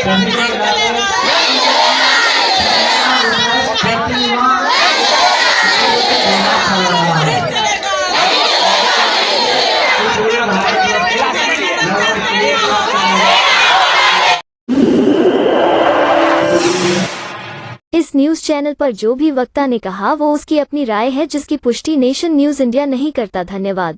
इस news channel पर जो भी वक्ता ने कहा वो उसकी अपनी राय है, जिसकी पुष्टि नेशन न्यूज इंडिया नहीं करता। धन्यवाद।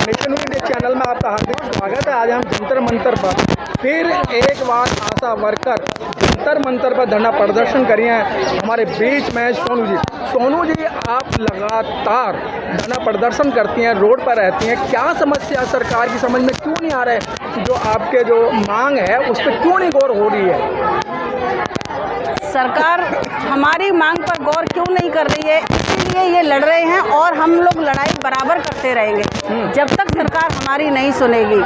नेशन न्यूज इंडिया चैनल में आपका हार्दिक स्वागत है। आज हम जंतर मंतर पर फिर एक बार आशा वर्कर जंतर मंतर पर धरना प्रदर्शन करिए। हमारे बीच में सोनू जी आप लगातार धरना प्रदर्शन करती हैं, रोड पर रहती हैं, क्या समस्या सरकार की समझ में क्यों नहीं आ रहा है? जो आपके जो मांग है उस पर क्यों नहीं गौर हो रही है? सरकार हमारी मांग पर गौर क्यों नहीं कर रही है, इसीलिए ये लड़ रहे हैं और हम लोग लड़ाई बराबर करते रहेंगे जब तक सरकार हमारी नहीं सुनेगी।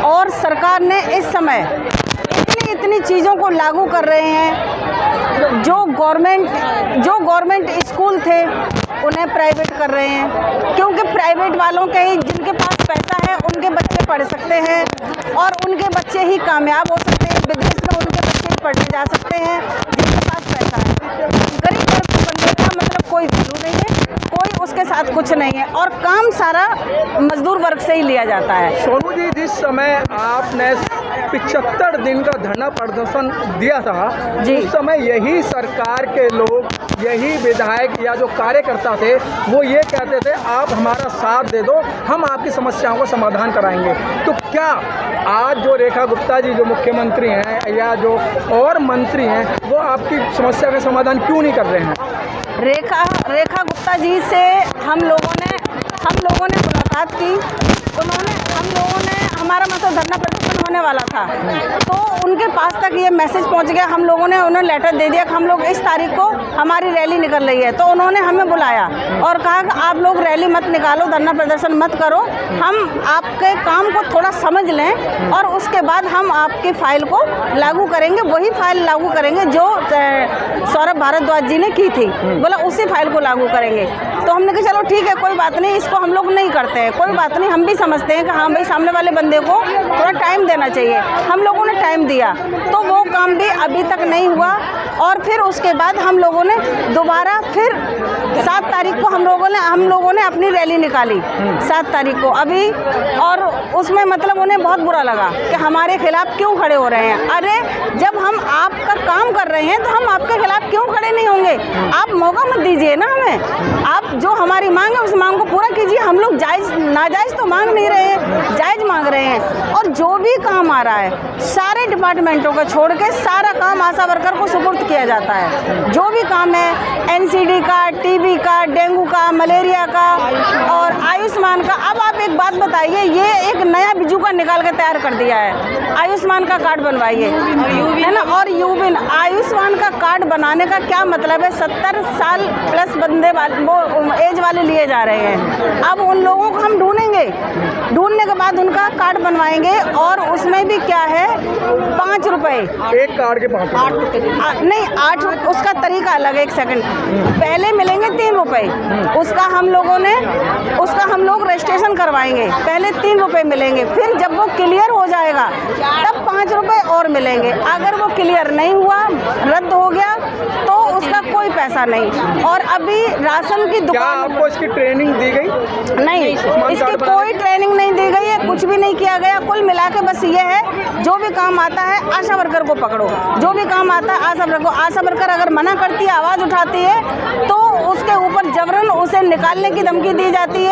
और सरकार ने इस समय इतनी चीज़ों को लागू कर रहे हैं। जो गवर्नमेंट स्कूल थे उन्हें प्राइवेट कर रहे हैं, क्योंकि प्राइवेट वालों के ही जिनके पास पैसा है उनके बच्चे पढ़ सकते हैं और उनके बच्चे ही कामयाब हो सकते हैं। विदेश में उनके बच्चे पढ़ने जा सकते हैं जिनके पास पैसा है। गरीब वर्ग के बंदे का मतलब कोई वैल्यू नहीं है, कोई उसके साथ कुछ नहीं है और काम सारा मजदूर वर्ग से ही लिया जाता है। सोनू जी, जिस समय आपने 75 दिन का धरना प्रदर्शन दिया था जी, उस समय यही सरकार के लोग, यही विधायक या जो कार्यकर्ता थे वो ये कहते थे आप हमारा साथ दे दो, हम आपकी समस्याओं का समाधान कराएंगे। तो क्या आज जो रेखा गुप्ता जी जो मुख्यमंत्री हैं या जो और मंत्री हैं वो आपकी समस्या का समाधान क्यों नहीं कर रहे हैं? रेखा गुप्ता जी से हम लोगों ने मुलाकात की। हमारा मतलब धरना प्रदर्शन होने वाला था तो उनके पास तक ये मैसेज पहुंच गया। हम लोगों ने उन्हें लेटर दे दिया कि हम लोग इस तारीख को हमारी रैली निकल रही है। तो उन्होंने हमें बुलाया और कहा कि आप लोग रैली मत निकालो, धरना प्रदर्शन मत करो, हम आपके काम को थोड़ा समझ लें और उसके बाद हम आपकी फाइल को लागू करेंगे। वही फाइल लागू करेंगे जो सौरभ भारद्वाज जी ने की थी, बोला उसी फाइल को लागू करेंगे। तो हमने कहा चलो ठीक है, कोई बात नहीं, इसको हम लोग नहीं करते हैं, कोई बात नहीं। हम भी समझते हैं कि हाँ भाई सामने वाले बंदे को थोड़ा टाइम देना चाहिए। हम लोगों ने टाइम दिया तो वो काम भी अभी तक नहीं हुआ। और फिर उसके बाद हम लोगों ने दोबारा फिर 7 तारीख को हम लोगों ने अपनी रैली निकाली 7 तारीख को अभी। और उसमें मतलब उन्हें बहुत बुरा लगा कि हमारे खिलाफ क्यों खड़े हो रहे हैं। अरे जब हम आपका काम कर रहे हैं तो हम आपके खिलाफ क्यों खड़े नहीं होंगे? आप मौका मत दीजिए ना हमें। आप जो हमारी मांग है उस मांग को पूरा कीजिए। हम लोग नाजायज़ तो मांग नहीं रहे हैं, जायज़ मांग रहे हैं। और जो भी काम आ रहा है सारे डिपार्टमेंटों को छोड़ के सारा काम आशा वर्कर को सुपुर्द किया जाता है। जो भी काम है एनसीडी का, टीबी का, डेंगू का, मलेरिया का और आयुष्मान का। अब आप एक बात बताइए, ये एक नया बिजू का निकाल के तैयार कर दिया है, आयुष्मान का कार्ड बनवाइए, है ना। और यूबिन आयुष्मान का कार्ड बनाने का क्या मतलब है? 70 साल प्लस बंदे वो एज वाले लिए जा रहे हैं। अब उन लोगों को हम ढूंढने के बाद उनका कार्ड बनवाएंगे और उसमें भी क्या है 5 रुपए एक कार्ड के 5 नहीं 8, उसका तरीका अलग है। 1 सेकंड पहले मिलेंगे 3 रुपए, उसका हम लोग रजिस्ट्रेशन करवाएंगे, पहले 3 रुपए मिलेंगे, फिर जब वो क्लियर हो जाएगा तब 5 रुपए और मिलेंगे। अगर वो क्लियर नहीं हुआ, रद्द हो गया तो उसका कोई पैसा नहीं। और अभी राशन की दुकान, क्या आपको इसकी ट्रेनिंग दी गई? नहीं, इसकी कोई ट्रेनिंग नहीं दी गई है, कुछ भी नहीं किया गया। कुल मिला के बस ये है जो भी काम आता है आशा वर्कर को पकड़ो, जो भी काम आता है आशा वर्कर अगर मना करती है, आवाज़ उठाती है तो उसके ऊपर जबरन उसे निकालने की धमकी दी जाती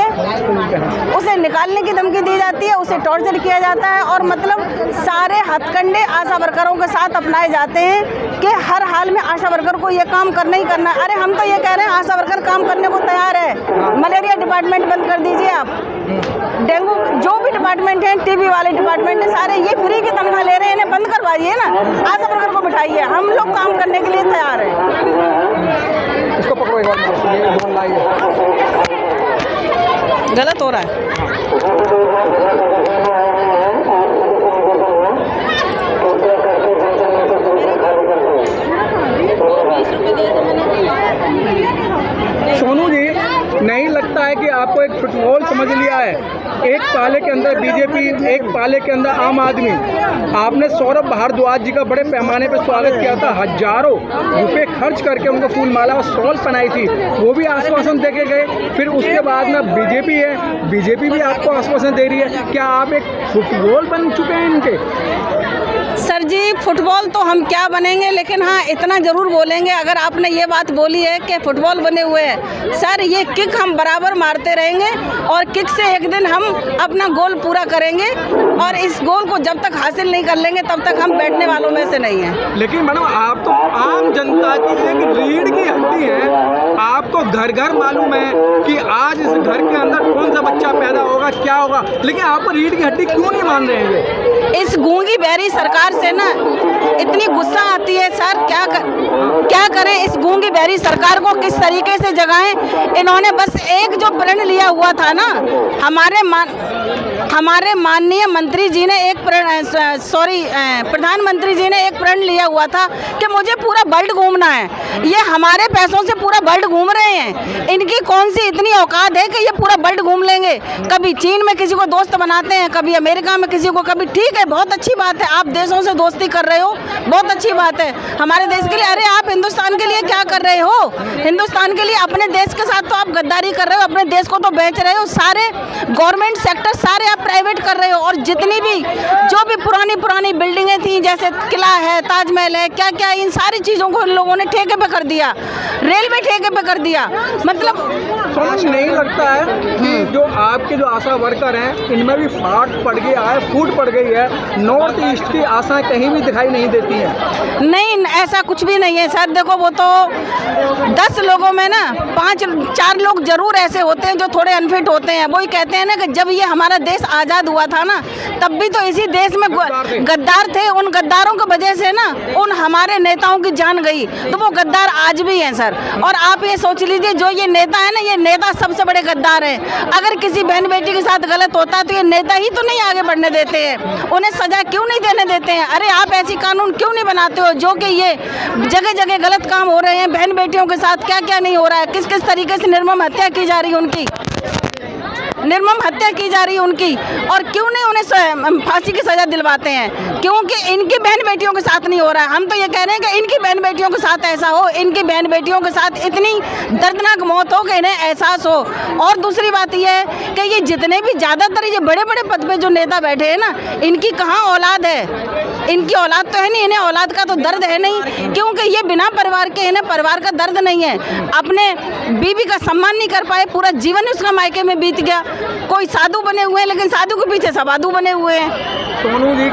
है, उसे टॉर्चर किया जाता है। और मतलब सारे हथकंडे आशा वर्करों के साथ अपनाए जाते हैं कि हर हाल में आशा वर्कर को ये काम करना ही करना है। अरे हम तो ये कह रहे हैं आशा वर्कर काम करने को तैयार है। मलेरिया डिपार्टमेंट बंद कर दीजिए आप, डेंगू जो भी डिपार्टमेंट है, टीबी वाले डिपार्टमेंट है, सारे ये फ्री की तनख्वाह ले रहे हैं, इन्हें बंद करवाइए ना, आशा वर्कर को बिठाइए। हम लोग काम करने के लिए तैयार हैं। इसको पकड़ो एक बार, ये बोल रहा है गलत हो रहा है। सोनू जी, नहीं लगता है कि आपको एक फुटबॉल समझ लिया है, एक पाले के अंदर बीजेपी, एक पाले के अंदर आम आदमी। आपने सौरभ भारद्वाज जी का बड़े पैमाने पर स्वागत किया था, हजारों रुपए खर्च करके उनको फूल माला और शॉल पहनाई थी, वो भी आश्वासन दे के गए। फिर उसके बाद में बीजेपी है, बीजेपी भी आपको आश्वासन दे रही है। क्या आप एक फुटबॉल बन चुके हैं इनके? सर जी, फुटबॉल तो हम क्या बनेंगे, लेकिन हाँ इतना ज़रूर बोलेंगे, अगर आपने ये बात बोली है कि फुटबॉल बने हुए हैं, सर ये किक हम बराबर मारते रहेंगे और किक से एक दिन हम अपना गोल पूरा करेंगे और इस गोल को जब तक हासिल नहीं कर लेंगे तब तक हम बैठने वालों में से नहीं हैं। लेकिन मैडम आप तो आम जनता की एक रीढ़ की हड्डी है, आपको घर घर मालूम है कि आज इस घर के अंदर कौन सा बच्चा पैदा होगा, क्या होगा, लेकिन आपको रीढ़ की हड्डी क्यों नहीं मान रहे हैं? इस गूंगी बहरी सरकार से ना इतनी गुस्सा आती है सर, क्या करें इस गूंगी बहरी सरकार को किस तरीके से जगाएं। इन्होंने बस एक जो प्रण लिया हुआ था ना, हमारे माननीय मंत्री जी ने एक प्रधानमंत्री जी ने एक प्रण लिया हुआ था कि मुझे पूरा वर्ल्ड घूमना है। ये हमारे पैसों से पूरा वर्ल्ड घूम रहे हैं, इनकी कौन सी इतनी औकात है कि ये पूरा वर्ल्ड घूम लेंगे। कभी चीन में किसी को दोस्त बनाते हैं, कभी अमेरिका में किसी को, कभी ठीक है बहुत अच्छी बात है आप देशों से दोस्ती कर रहे हो, बहुत अच्छी बात है हमारे देश के लिए। अरे आप हिंदुस्तान के लिए क्या कर रहे हो? हिंदुस्तान के लिए अपने देश के साथ तो आप गद्दारी कर रहे हो, अपने देश को तो बेच रहे हो, सारे गवर्नमेंट सेक्टर सारे आप प्राइवेट कर रहे हो। और जितनी भी जो भी पुरानी बिल्डिंगें थी, जैसे किला है, ताजमहल है, क्या क्या, इन सारी चीज़ों को इन लोगों ने ठेके पे कर दिया, रेलवे ठेके पे कर दिया। मतलब समझ नहीं लगता है कि जो आपके जो आशा वर्कर हैं इनमें भी फाट पड़ गया है, फूट पड़ गई है, नॉर्थ ईस्ट की आशाएं कहीं भी दिखाई नहीं देती हैं। नहीं, ऐसा कुछ भी नहीं है सर। देखो वो तो 10 लोगों में ना 4 लोग जरूर ऐसे होते हैं जो थोड़े अनफिट होते हैं। वही कहते हैं ना कि जब ये हमारा देश आज़ाद हुआ था ना, तब भी तो इसी देश में गद्दार थे। उन गद्दारों की वजह से ना उन हमारे नेताओं की जान गई, तो वो गद्दार आज भी हैं सर। और आप ये सोच लीजिए, जो ये नेता है ना, ये नेता सबसे बड़े गद्दार हैं। अगर किसी बहन बेटी के साथ गलत होता है तो ये नेता ही तो नहीं आगे बढ़ने देते हैं, उन्हें सजा क्यों नहीं देने देते हैं? अरे आप ऐसी कानून क्यों नहीं बनाते हो जो कि ये जगह जगह गलत काम हो रहे हैं, बहन बेटियों के साथ क्या क्या नहीं हो रहा है, किस किस तरीके से निर्मम हत्या की जा रही है उनकी, निर्मम हत्या की जा रही है उनकी, और क्यों नहीं उन्हें फांसी की सज़ा दिलवाते हैं? क्योंकि इनकी बहन बेटियों के साथ नहीं हो रहा है। हम तो ये कह रहे हैं कि इनकी बहन बेटियों के साथ ऐसा हो, इनकी बहन बेटियों के साथ इतनी दर्दनाक मौत हो कि इन्हें एहसास हो। और दूसरी बात यह है कि ये जितने भी ज़्यादातर ये बड़े बड़े पद पे जो नेता बैठे हैं ना, इनकी कहाँ औलाद है? इनकी औलाद तो है नहीं, इन्हें औलाद का तो दर्द है नहीं, क्योंकि ये बिना परिवार के, इन्हें परिवार का दर्द नहीं है। अपने बीवी का सम्मान नहीं कर पाए, पूरा जीवन उसका मायके में बीत गया। कोई साधु बने हुए हैं, लेकिन साधु के पीछे साधु बने हुए हैं। सोनू जी,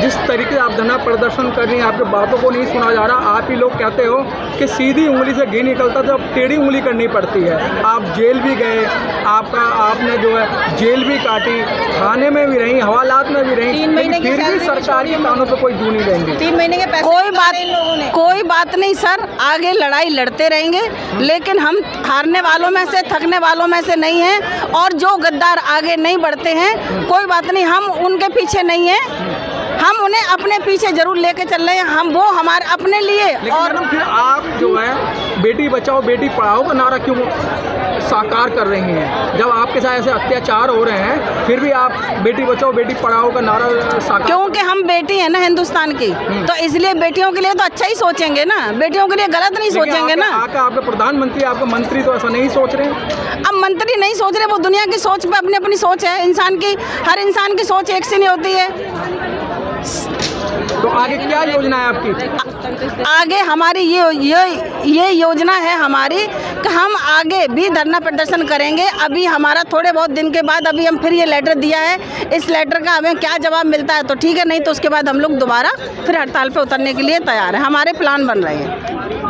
जिस तरीके से आप धरना प्रदर्शन कर रही हैं, आपकी बातों को नहीं सुना जा रहा। आप ही लोग कहते हो कि सीधी उंगली से घी निकलता तो अब टेढ़ी उंगली करनी पड़ती है। आप जेल भी गए, आपने जो है जेल भी काटी, थाने में भी रही, हवालात में भी रही, फिर भी सरकार के कानों पे कोई जू नहीं रहेंगे। 3 महीने के पैसे कोई बात नहीं सर, आगे लड़ाई लड़ते रहेंगे, लेकिन हम हारने वालों में से, थकने वालों में से नहीं हैं। और जो गद्दार आगे नहीं बढ़ते हैं, कोई बात नहीं, हम उनके पीछे नहीं हैं, हम उन्हें अपने पीछे जरूर लेके चल रहे हैं, हम वो हमारे अपने लिए। और फिर आप जो है बेटी बचाओ बेटी पढ़ाओ का नारा क्यों साकार कर रही हैं? जब आपके साथ ऐसे अत्याचार हो रहे हैं, फिर भी आप बेटी बचाओ बेटी पढ़ाओ का नारा साकार। क्योंकि हम बेटी हैं ना हिंदुस्तान की, तो इसलिए बेटियों के लिए तो अच्छा ही सोचेंगे ना, बेटियों के लिए गलत नहीं सोचेंगे ना। आपके प्रधानमंत्री, आपके मंत्री तो ऐसा नहीं सोच रहे हैं। अब मंत्री नहीं सोच रहे, वो दुनिया की सोच पे अपनी अपनी सोच है। इंसान की, हर इंसान की सोच एक सी नहीं होती है। तो आगे क्या योजना है आपकी? आगे हमारी ये योजना है हमारी कि हम आगे भी धरना प्रदर्शन करेंगे। अभी हमारा थोड़े बहुत दिन के बाद अभी हम फिर ये लेटर दिया है, इस लेटर का हमें क्या जवाब मिलता है तो ठीक है, नहीं तो उसके बाद हम लोग दोबारा फिर हड़ताल पे उतरने के लिए तैयार हैं। हमारे प्लान बन रहे हैं।